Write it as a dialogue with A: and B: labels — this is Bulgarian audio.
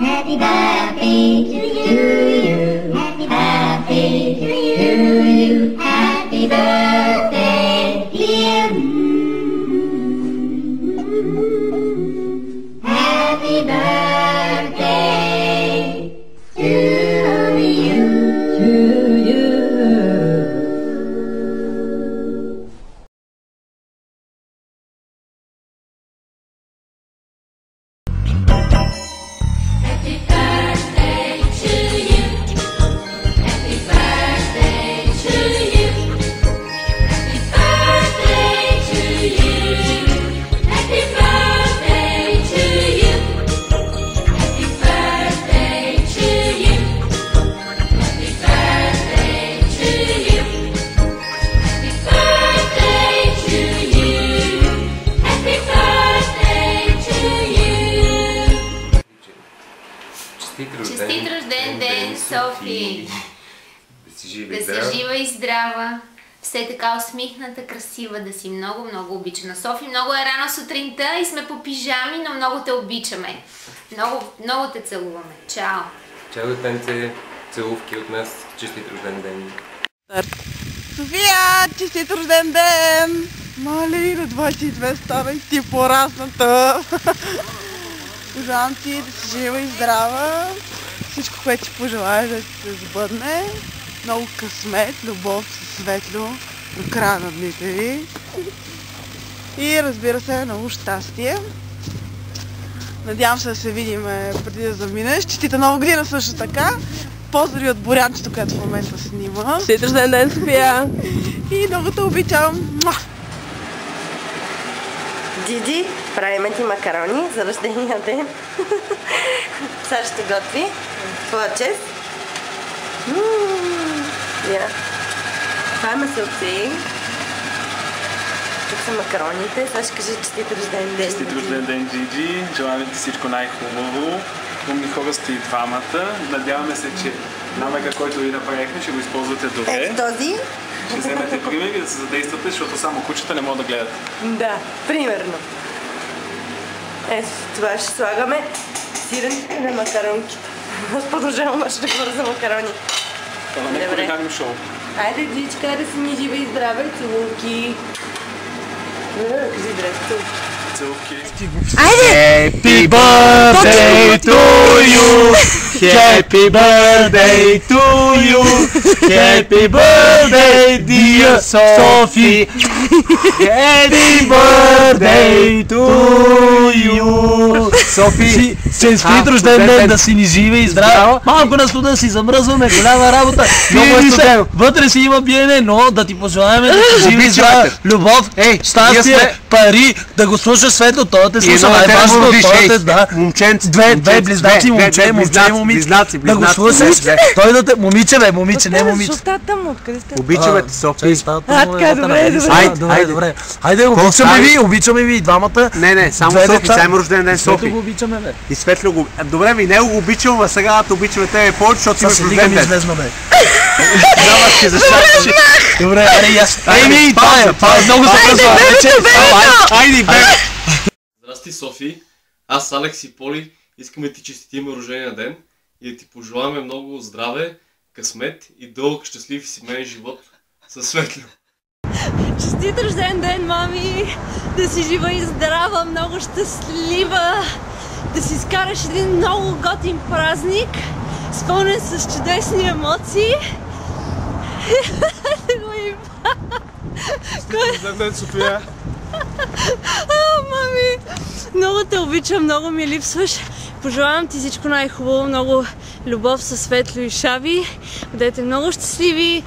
A: Happy birthday to you. Happy birthday to you. Happy birthday, dear. Happy birthday to you.
B: Happy birthday to you. Happy birthday to you. Happy birthday to you. Happy birthday to you. Happy birthday to you. Happy birthday to you. Happy birthday to you. Happy birthday to you.
C: Честит рожден ден, Софи!
D: Да си жива
C: Да
D: и здрава.
C: си жива и здрава, все така усмихната, красива, да си много, много обичана. Софи, много е рано сутринта и сме по пижами, но много те обичаме. Много, много те целуваме. Чао!
D: Чао, детенце, целувки от нас, честит рожден ден.
E: София, честит рожден ден! Мали, на 22 стана и ти порасната. Пожелавам ти да си жива и здрава. Всичко, което ти пожелаеш да ти се сбъдне. Много късмет, любов със светло до края на дните ви. И разбира се, много щастие. Надявам се да се видим преди да заминеш. Честита нова година също така. Поздрави от Борянчето, което в момента снима.
F: Честит рожден ден, София!
E: И много те обичам.
F: Диди, правиме ти макарони за рождения ден. Сега ще готви. Твоя чест. Това е меселци. Тук са макароните. Сега ще кажа честит рожден ден.
G: Честит рожден ден, Джиджи. Желаем ти всичко най-хубаво. Умни хора сте и двамата. Надяваме се, че намека, който ви направихме, ще го използвате добре.
F: Ето този.
G: Ще вземете примери да се задействате, защото само кучета не могат да гледат.
F: Да, примерно. Ето, това ще слагаме сирените на макаронките. Аз продължавам обаче да говоря за макарони.
G: Това не е кулинарно шоу.
F: Айде, Джичка, да си ни жива и здраве. Целувки. Кажи здрасти.
G: Целувки.
H: Happy birthday to you. Happy birthday to you. Happy birthday dear Sophie. Happy birthday to you. Софи, честит рожден ден, да си ни жива и здрава. Малко на студа си замръзваме, голяма работа. Много е студено. Вътре си има биене, но да ти пожелаем да си жива и здрава. Любов, щастие, пари, да го слушаш светло, той те слуша най-важно, той те да.
D: Момченци,
H: Две близнаци, момче и момиче. Да го слушаш, той да те... Момиче бе, момиче, не момиче.
F: Шостата му, откъде сте?
D: обичаме те, Софи.
F: Така, добре.
H: Добре. Хайде, обичаме ви и двамата.
D: Не, само Софи, само рожден ден,
H: Светло
D: Софи.
H: го обичаме, бе.
D: И Светло го... Добре, ми него го обичам, а сега да обичаме тебе повече, защото имаш рожден ден.
H: Излезна, бе.
D: Даваш за щастие.
H: Добре, аре, аз... Еми, това е много забързва.
D: Айде, бе!
I: Здрасти, Софи! Аз, Алекс и Поли искаме да ти честитим рождения ден и да ти пожелаваме много здраве, късмет и дълъг, щастлив и семейен живот със Светло.
F: Честит рожден ден, мами! Да си жива и здрава, много щастлива! Да си изкараш един много готин празник, изпълнен с чудесни емоции.
G: Рожден ден, София!
F: Мами! Много те обичам, много ми липсваш. Пожелавам ти всичко най-хубаво, много любов със Светло и Шаби. Бъдете много щастливи!